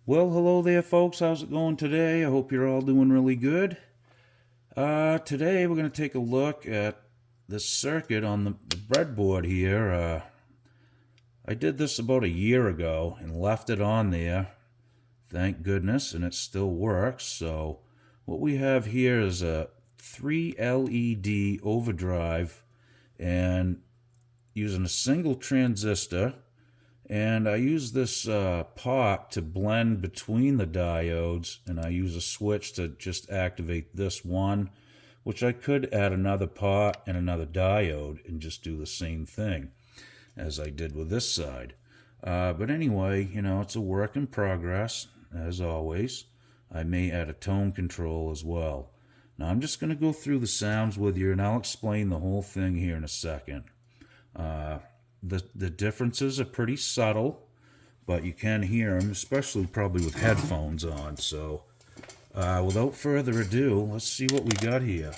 Well, hello there, folks. How's it going today? I hope you're all doing really good. Today we're going to take a look at this circuit on the breadboard here. I did this about a year ago and left it on there, thank goodness, and it still works. So what we have here is a 3 LED overdrive and using a single transistor. And I use this pot to blend between the diodes, and I use a switch to just activate this one, which I could add another pot and another diode and just do the same thing as I did with this side. But anyway, it's a work in progress, as always. I may add a tone control as well. Now I'm just going to go through the sounds with you, and I'll explain the whole thing here in a second. The differences are pretty subtle, but you can hear them, especially probably with headphones on. So without further ado, let's see what we got here.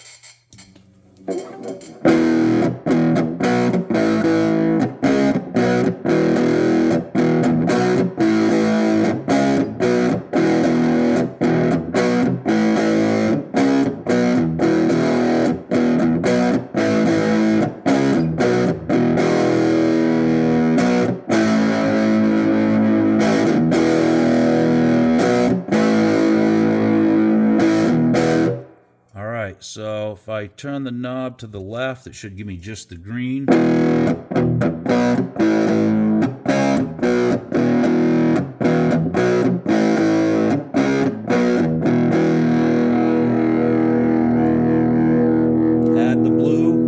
So if I turn the knob to the left, it should give me just the green. Add the blue.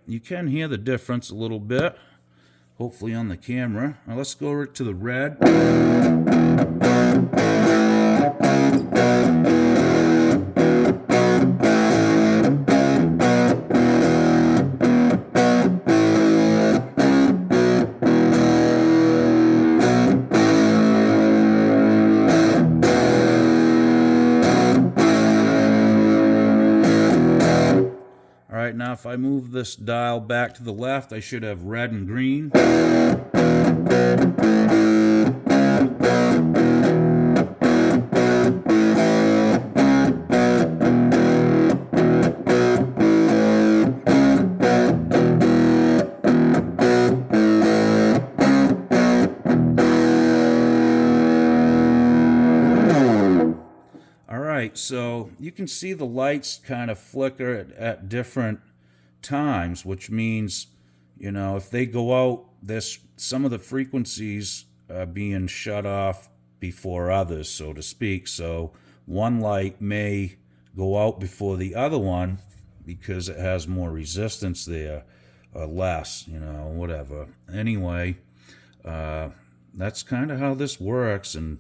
You can hear the difference a little bit, hopefully on the camera. Now let's go to the red. Alright, now if I move this dial back to the left, I should have red and green. Alright, so you can see the lights kind of flicker at different times, which means, if they go out, there's some of the frequencies being shut off before others, so to speak. So one light may go out before the other one because it has more resistance there, or less, whatever. Anyway, that's kind of how this works, and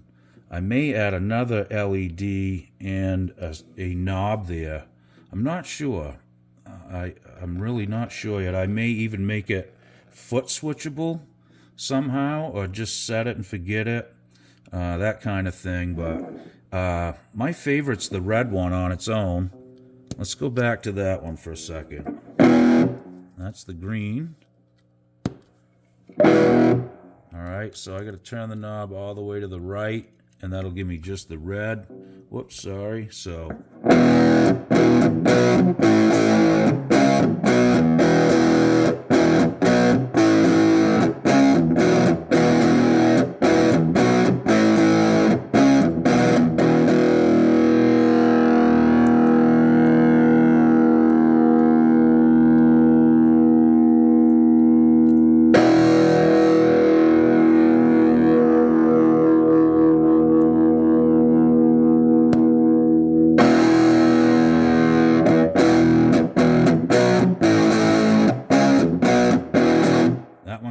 I may add another LED and a knob there. I'm not sure. I'm really not sure yet. I may even make it foot switchable somehow, or just set it and forget it, that kind of thing. But my favorite's the red one on its own. Let's go back to that one for a second. That's the green. Alright, so I got to turn the knob all the way to the right, and that'll give me just the red. Whoops, sorry. So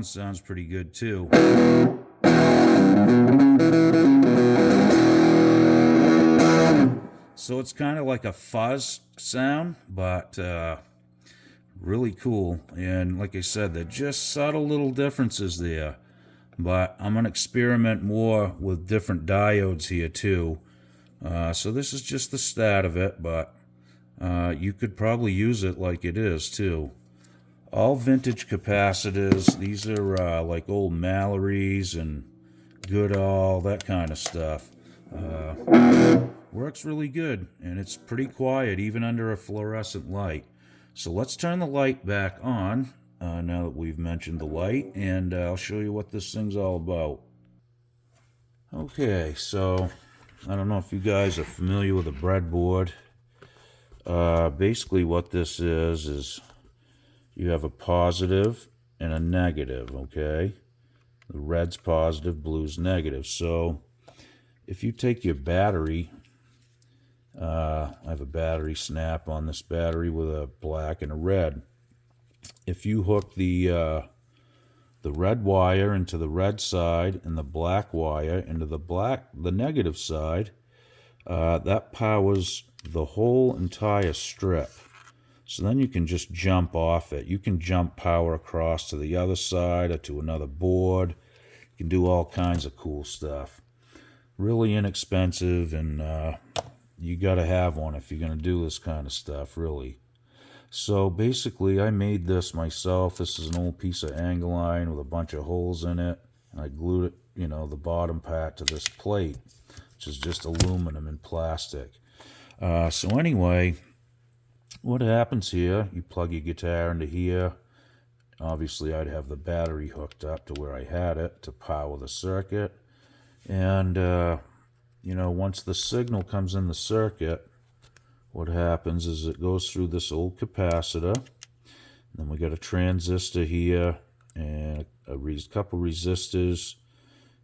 sounds pretty good too. So it's kind of like a fuzz sound, but really cool. And like I said, they're just subtle little differences there. But I'm going to experiment more with different diodes here too. So this is just the start of it, but You could probably use it like it is too. All vintage capacitors. These are like old Mallorys and Goodall, that kind of stuff. Works really good, and it's pretty quiet even under a fluorescent light. So let's turn the light back on now that we've mentioned the light, and I'll show you what this thing's all about. Okay, so I don't know if you guys are familiar with a breadboard. Basically what this is you have a positive and a negative, okay? The red's positive, blue's negative. So if you take your battery, I have a battery snap on this battery with a black and a red. If you hook the red wire into the red side and the black wire into the negative side, that powers the whole entire strip. So then you can just jump off it. You can jump power across to the other side or to another board. You can do all kinds of cool stuff. Really inexpensive, and you got to have one if you're going to do this kind of stuff, really. So basically, I made this myself. This is an old piece of angle iron with a bunch of holes in it. And I glued it, the bottom part to this plate, which is just aluminum and plastic. So anyway, what happens here, you plug your guitar into here. Obviously, I'd have the battery hooked up to where I had it to power the circuit. And, once the signal comes in the circuit, what happens is it goes through this old capacitor. Then we got a transistor here and a couple resistors.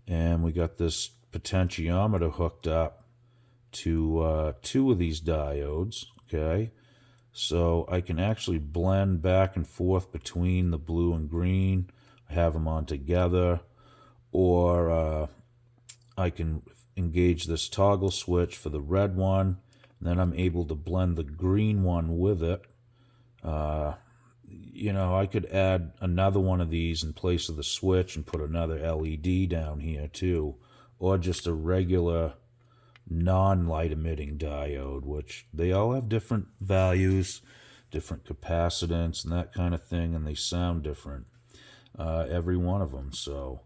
And we got this potentiometer hooked up to two of these diodes, okay? So I can actually blend back and forth between the blue and green, have them on together, or I can engage this toggle switch for the red one, and then I'm able to blend the green one with it. I could add another one of these in place of the switch and put another LED down here too, or just a regular non-light emitting diode, which they all have different values, different capacitance and that kind of thing, and they sound different, every one of them. So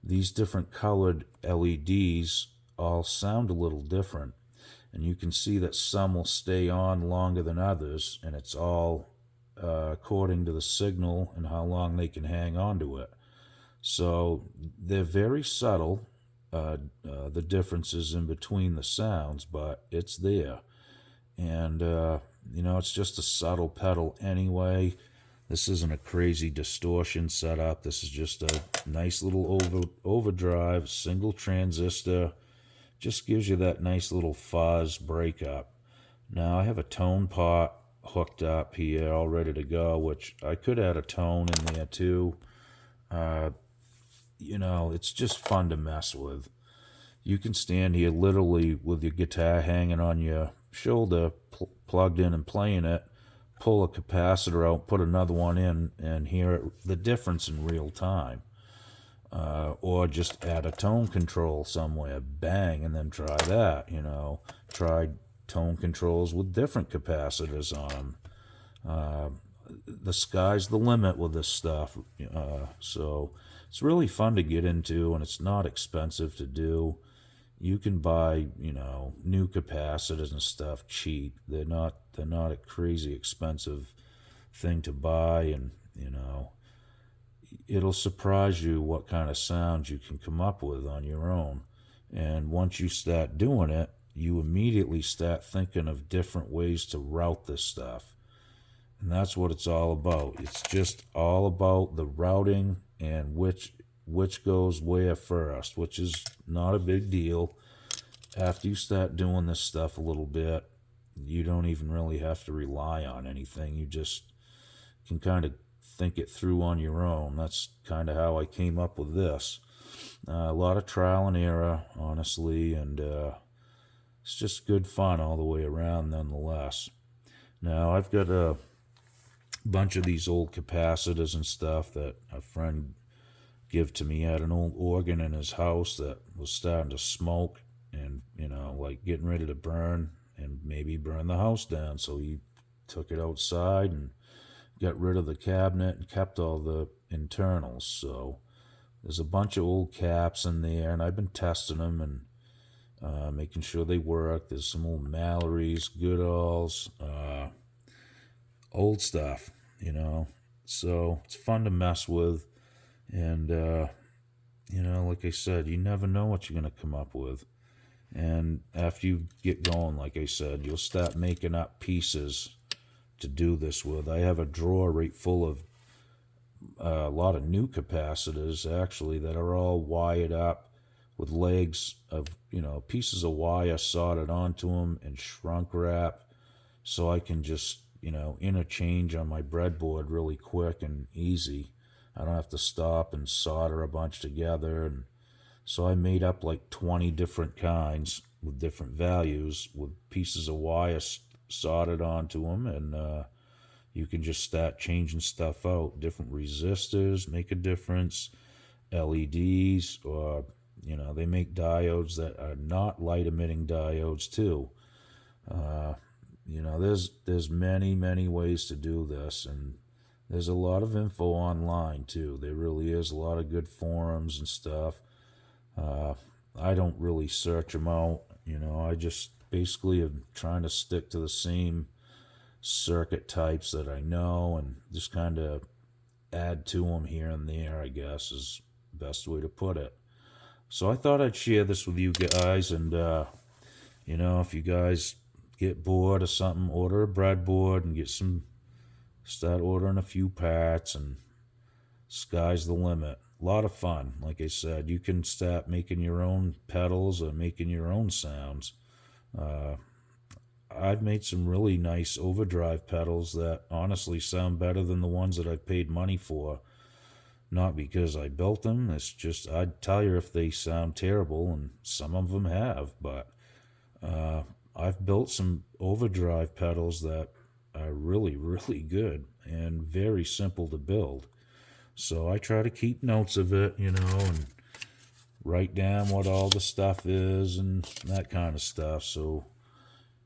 these different colored LEDs all sound a little different, and you can see that some will stay on longer than others, and it's all according to the signal and how long they can hang on to it. So they're very subtle, the differences in between the sounds, but it's there. And, it's just a subtle pedal anyway. This isn't a crazy distortion setup. This is just a nice little overdrive, single transistor. Just gives you that nice little fuzz breakup. Now I have a tone pot hooked up here, all ready to go, which I could add a tone in there too. It's just fun to mess with. You can stand here literally with your guitar hanging on your shoulder, plugged in and playing it, pull a capacitor out, put another one in, and hear the difference in real time. Or just add a tone control somewhere, bang, and then try that, Try tone controls with different capacitors on them. The sky's the limit with this stuff. So it's really fun to get into, and it's not expensive to do. You can buy, new capacitors and stuff cheap. They're not a crazy expensive thing to buy, and, it'll surprise you what kind of sounds you can come up with on your own. And once you start doing it, you immediately start thinking of different ways to route this stuff. And that's what it's all about. It's just all about the routing and which goes where first, which is not a big deal. After you start doing this stuff a little bit, you don't even really have to rely on anything. You just can kind of think it through on your own. That's kind of how I came up with this. A lot of trial and error, honestly, and it's just good fun all the way around nonetheless. Now, I've got a bunch of these old capacitors and stuff that a friend gave to me. He had an old organ in his house that was starting to smoke and, like getting ready to burn and maybe burn the house down. So he took it outside and got rid of the cabinet and kept all the internals. So there's a bunch of old caps in there, and I've been testing them and making sure they work. There's some old Mallory's, Goodalls, old stuff, you know. So it's fun to mess with. And, you know, like I said, you never know what you're going to come up with. And after you get going, like I said, you'll start making up pieces to do this with. I have a drawer right full of a lot of new capacitors, actually, that are all wired up with legs of, you know, pieces of wire soldered onto them and shrunk wrap, so I can just, you know, interchange on my breadboard really quick and easy. I don't have to stop and solder a bunch together. And so I made up like 20 different kinds with different values with pieces of wire soldered onto them, and you can just start changing stuff out. Different resistors make a difference, LEDs, or, you know, they make diodes that are not light emitting diodes too. You know, there's many ways to do this, and there's a lot of info online too. There really is a lot of good forums and stuff. I don't really search them out. You know, I just basically am trying to stick to the same circuit types that I know and just kind of add to them here and there, I guess is the best way to put it. So I thought I'd share this with you guys, and you know, if you guys get bored or something, order a breadboard and start ordering a few parts, and sky's the limit. A lot of fun. Like I said, you can start making your own pedals or making your own sounds. I've made some really nice overdrive pedals that honestly sound better than the ones that I've paid money for. Not because I built them, it's just I'd tell you if they sound terrible, and some of them have, but I've built some overdrive pedals that are really good and very simple to build. So I try to keep notes of it, you know, and write down what all the stuff is and that kind of stuff. So,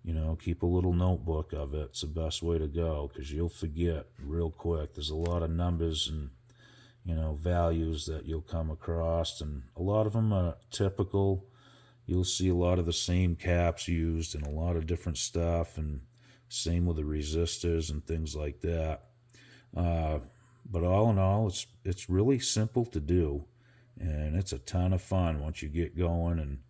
you know, keep a little notebook of it. It's the best way to go, because you'll forget real quick. There's a lot of numbers and, you know, values that you'll come across, and a lot of them are typical. You'll see a lot of the same caps used and a lot of different stuff, and same with the resistors and things like that. But all in all, it's really simple to do, and it's a ton of fun once you get going and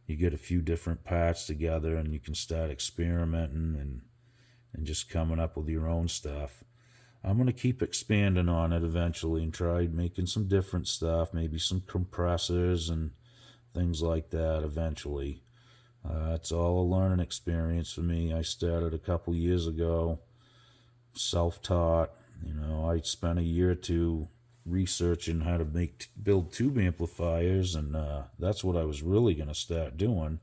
you get a few different parts together, and you can start experimenting and just coming up with your own stuff. I'm going to keep expanding on it eventually and try making some different stuff, maybe some compressors and things like that eventually. It's all a learning experience for me. I started a couple years ago, self-taught. You know, I spent a year or two researching how to build tube amplifiers, and that's what I was really going to start doing.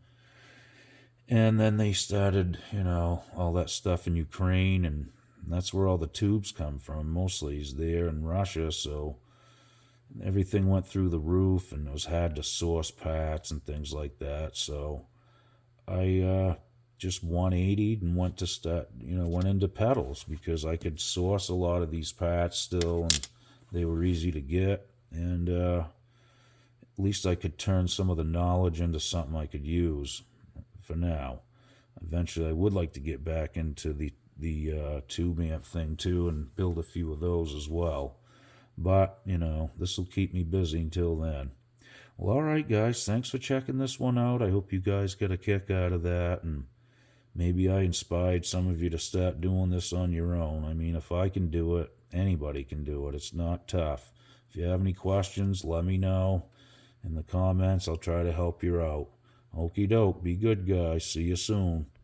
And then they started, you know, all that stuff in Ukraine, and that's where all the tubes come from. Mostly is there in Russia, so everything went through the roof, and it was hard to source parts and things like that. So I just 180'd and went into pedals, because I could source a lot of these parts still, and they were easy to get, and at least I could turn some of the knowledge into something I could use for now. Eventually I would like to get back into the tube amp thing too, and build a few of those as well. But, you know, this will keep me busy until then. Well, all right, guys, thanks for checking this one out. I hope you guys get a kick out of that, and maybe I inspired some of you to start doing this on your own. I mean, if I can do it, anybody can do it. It's not tough. If you have any questions, let me know in the comments. I'll try to help you out. Okie doke. Be good, guys. See you soon.